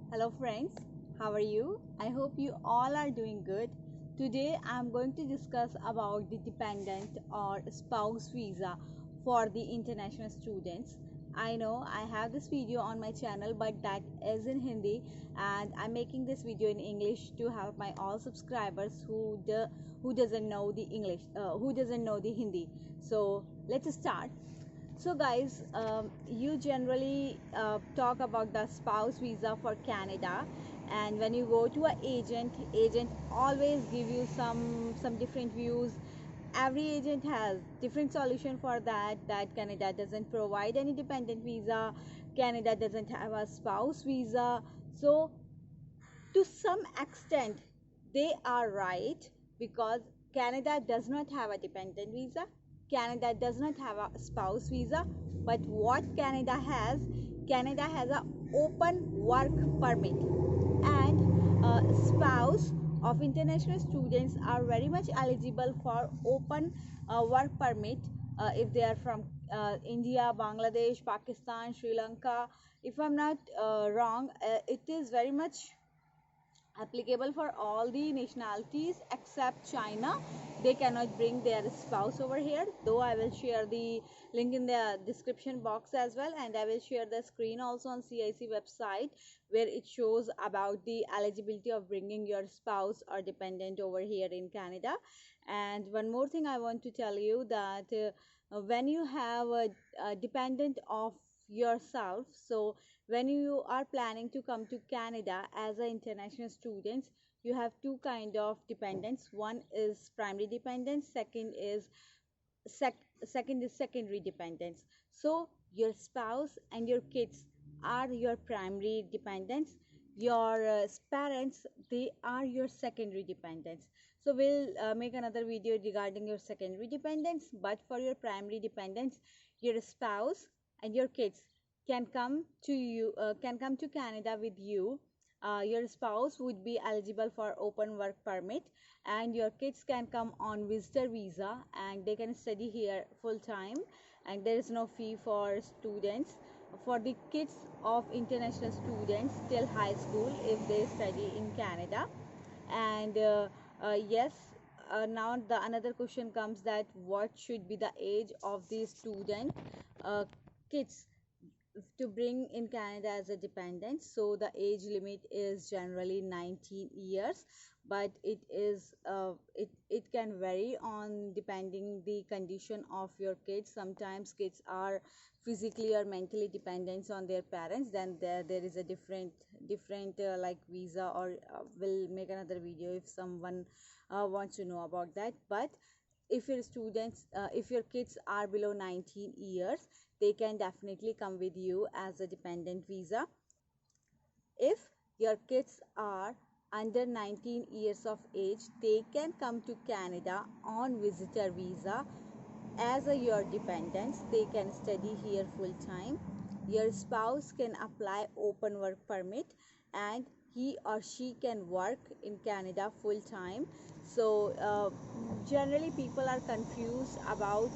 Hello friends, how are you? I hope you all are doing good. Today I am going to discuss about the dependent or spouse visa for the international students. I know I have this video on my channel but that is in Hindi, and I'm making this video in English to help my all subscribers who doesn't know the English, who doesn't know the Hindi. So let's start. So guys, you generally talk about the spouse visa for Canada, and when you go to an agent always give you some different views. Every agent has different solution for that. That Canada doesn't provide any dependent visa, Canada doesn't have a spouse visa. So to some extent they are right, because Canada does not have a dependent visa, Canada does not have a spouse visa. But what Canada has a open work permit, and spouse of international students are very much eligible for open work permit if they are from India, Bangladesh, Pakistan, Sri Lanka. If I'm not wrong, it is very much applicable for all the nationalities except China. They cannot bring their spouse over here, though I will share the link in the description box as well, and I will share the screen also on CIC website where it shows about the eligibility of bringing your spouse or dependent over here in Canada. And one more thing I want to tell you, that when you have a dependent of yourself, so when you are planning to come to Canada as an international student, you have two kind of dependents. One is primary dependence, second is secondary dependence. So your spouse and your kids are your primary dependents. Your parents, they are your secondary dependents. So we'll make another video regarding your secondary dependents, but for your primary dependents, your spouse and your kids can come to Canada with you. Your spouse would be eligible for open work permit, and your kids can come on visitor visa and they can study here full time, and there is no fee for students, for the kids of international students till high school if they study in Canada. And yes, now the another question comes, that what should be the age of the student kids to bring in Canada as a dependent. So the age limit is generally 19 years, but it can vary on depending the condition of your kids. Sometimes kids are physically or mentally dependent on their parents, then there is a different like visa, or we'll make another video if someone wants to know about that. But if your kids are below 19 years, they can definitely come with you as a dependent visa. If your kids are under 19 years of age, they can come to Canada on visitor visa as a your dependents. They can study here full time. Your spouse can apply open work permit, and he or she can work in Canada full time. So generally people are confused about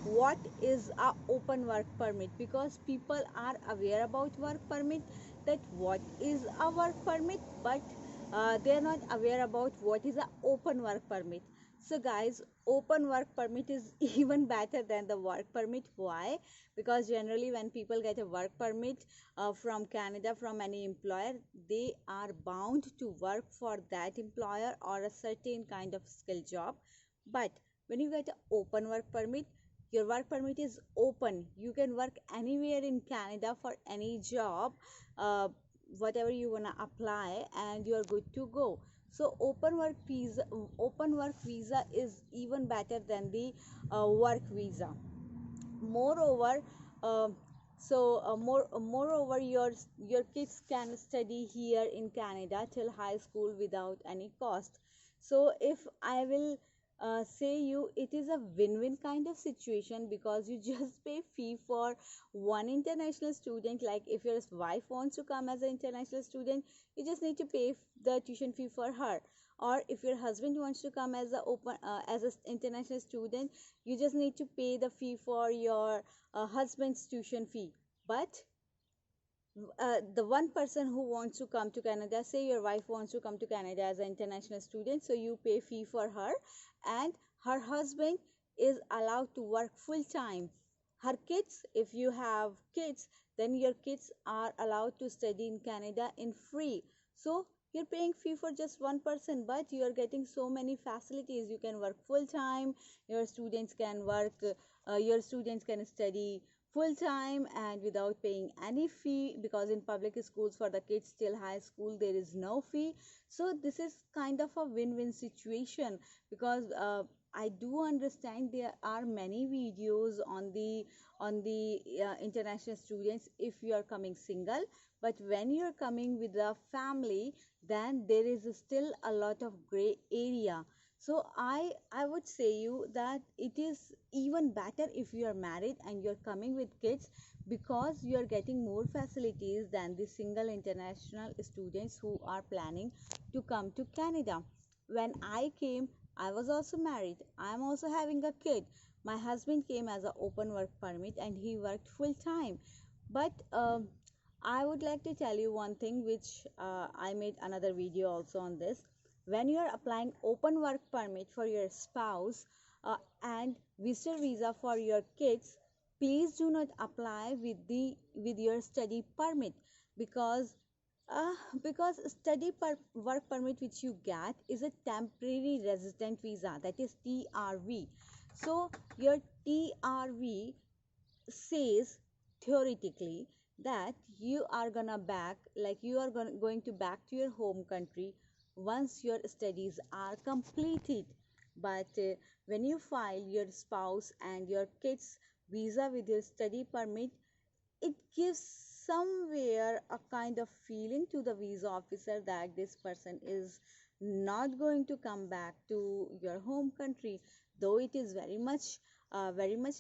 what is a open work permit, because people are aware about work permit, that what is a work permit, but they are not aware about what is a open work permit. So guys, open work permit is even better than the work permit. Why? Because generally when people get a work permit from Canada from any employer, they are bound to work for that employer or a certain kind of skill job. But when you get an open work permit, your work permit is open, you can work anywhere in Canada for any job, uh, whatever you want to apply, and you are good to go. So open work visa is even better than the work visa. Moreover, uh, moreover, your kids can study here in Canada till high school without any cost. So if I will say you, it is a win-win kind of situation, because you just pay fee for one international student. Like if your wife wants to come as an international student, you just need to pay the tuition fee for her. Or if your husband wants to come as a open as an international student, you just need to pay the fee for your husband's tuition fee. But the one person who wants to come to Canada, say your wife wants to come to Canada as an international student, so you pay fee for her, and her husband is allowed to work full time. Her kids, if you have kids, then your kids are allowed to study in Canada in free. So you're paying fee for just one person, but you're getting so many facilities. You can work full time, your students can work, your students can study full time and without paying any fee, because in public schools for the kids till high school there is no fee. So this is kind of a win-win situation, because I do understand there are many videos on the international students if you are coming single, but when you are coming with a family, then there is still a lot of gray area. So I would say you that it is even better if you are married and you're coming with kids, because you are getting more facilities than the single international students who are planning to come to Canada. When I came, I was also married. I am also having a kid. My husband came as an open work permit and he worked full time. But I would like to tell you one thing, which I made another video also on this. When you are applying open work permit for your spouse and visitor visa for your kids, please do not apply with your study permit, because uh, because work permit which you get is a temporary resident visa, that is TRV. So your TRV says theoretically that you are gonna back, like you are going to back to your home country once your studies are completed. But when you file your spouse and your kids visa with your study permit, it gives somewhere a kind of feeling to the visa officer that this person is not going to come back to your home country, though it is very much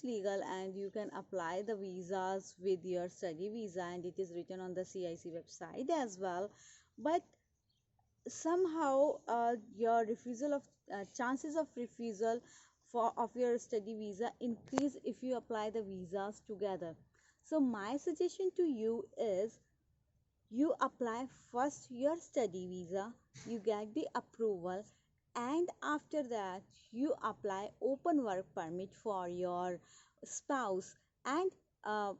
legal and you can apply the visas with your study visa and it is written on the CIC website as well. But somehow your refusal of chances of refusal for of your study visa increase if you apply the visas together. So my suggestion to you is, you apply first your study visa, you get the approval, and after that you apply open work permit for your spouse, and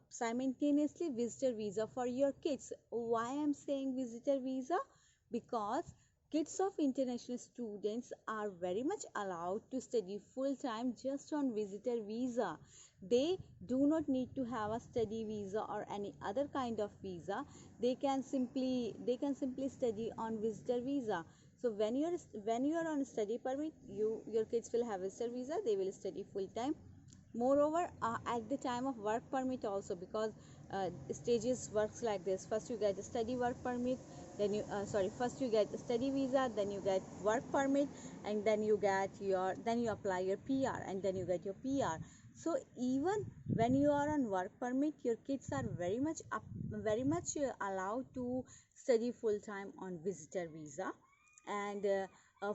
simultaneously visitor visa for your kids. Why I'm saying visitor visa? Because kids of international students are very much allowed to study full time just on visitor visa. They do not need to have a study visa or any other kind of visa. They can simply study on visitor visa. So when you are on study permit, your kids will have visitor visa, they will study full time. Moreover, at the time of work permit also, because stages works like this: first you get a study work permit, then first you get a study visa, then you get work permit, and then you apply your PR, and then you get your PR. So even when you are on work permit, your kids are very much allowed to study full time on visitor visa. And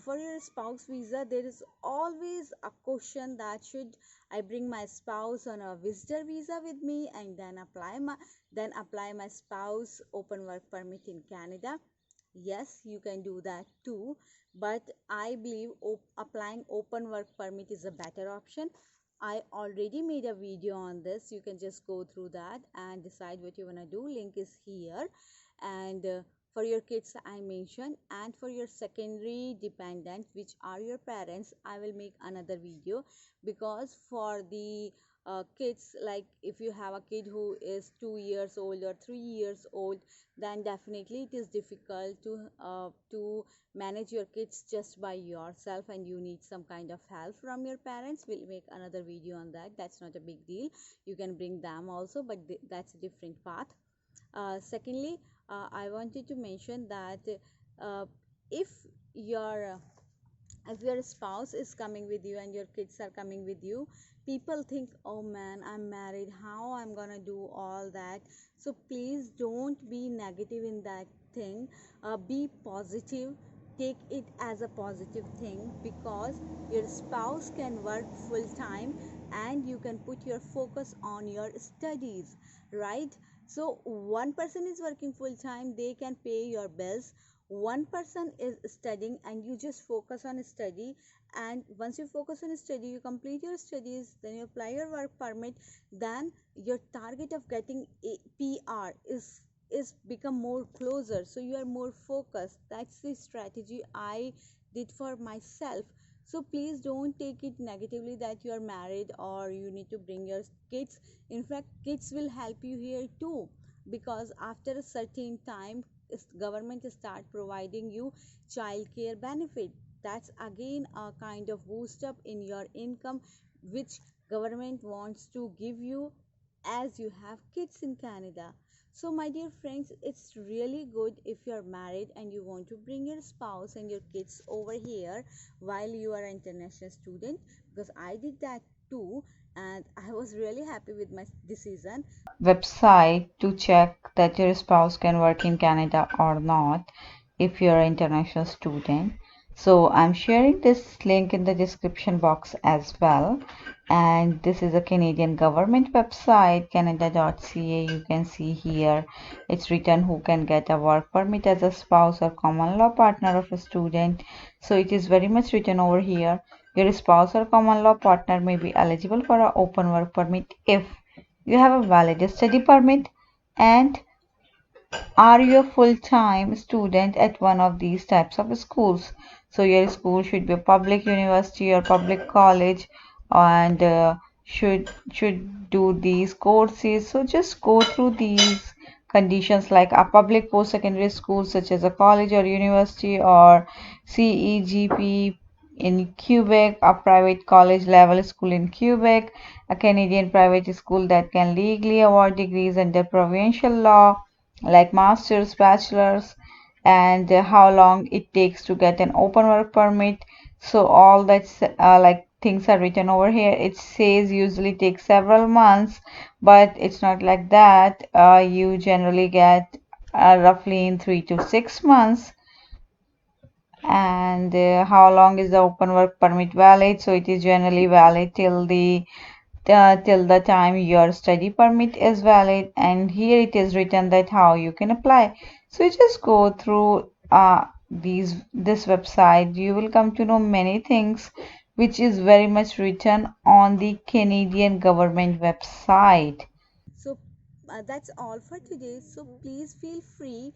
for your spouse visa, there is always a question that, should I bring my spouse on a visitor visa with me and then apply my spouse open work permit in Canada? Yes, you can do that too, but I believe applying open work permit is a better option. I already made a video on this. You can just go through that and decide what you want to do. Link is here. And for your kids, I mentioned, and for your secondary dependents, which are your parents, I will make another video, because for the kids, like if you have a kid who is 2 years old or 3 years old, then definitely it is difficult to manage your kids just by yourself, and you need some kind of help from your parents. We'll make another video on that. That's not a big deal. You can bring them also, but that's a different path. Secondly, I wanted to mention that uh, if your if your spouse is coming with you and your kids are coming with you, people think, oh man, I'm married, how I'm gonna do all that. So please don't be negative in that thing. Be positive, take it as a positive thing, because your spouse can work full time and you can put your focus on your studies, right? So one person is working full time, they can pay your bills. One person is studying and you just focus on study, and once you focus on study, you complete your studies, then you apply your work permit, then your target of getting a PR is become more closer, so you are more focused. That's the strategy I did for myself. So please don't take it negatively that you are married or you need to bring your kids. In fact, kids will help you here too, because after a certain time government start providing you child care benefit. That's again a kind of boost up in your income, which government wants to give you as you have kids in Canada. So my dear friends, it's really good if you're married and you want to bring your spouse and your kids over here while you are an international student, because I did that too, and I was really happy with my decision. Website to check that your spouse can work in Canada or not if you're an international student. So I'm sharing this link in the description box as well. And this is a Canadian government website, canada.ca. You can see here it's written who can get a work permit as a spouse or common law partner of a student. So it is very much written over here. Your spouse or common law partner may be eligible for an open work permit if you have a valid study permit and are you a full-time student at one of these types of schools. So your school should be a public university or public college and should do these courses. So just go through these conditions like a public post-secondary school such as a college or university or CEGP in Quebec, a private college level school in Quebec, a Canadian private school that can legally award degrees under provincial law like masters, bachelors, and how long it takes to get an open work permit. So all that's like things are written over here. It says usually takes several months, but it's not like that. You generally get roughly in 3 to 6 months. And how long is the open work permit valid? So it is generally valid till the time your study permit is valid, and here it is written that how you can apply. So you just go through this website, you will come to know many things which is very much written on the Canadian government website. So that's all for today. So please feel free,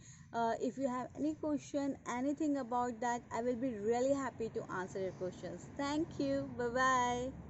if you have any question, anything about that, I will be really happy to answer your questions. Thank you. Bye bye.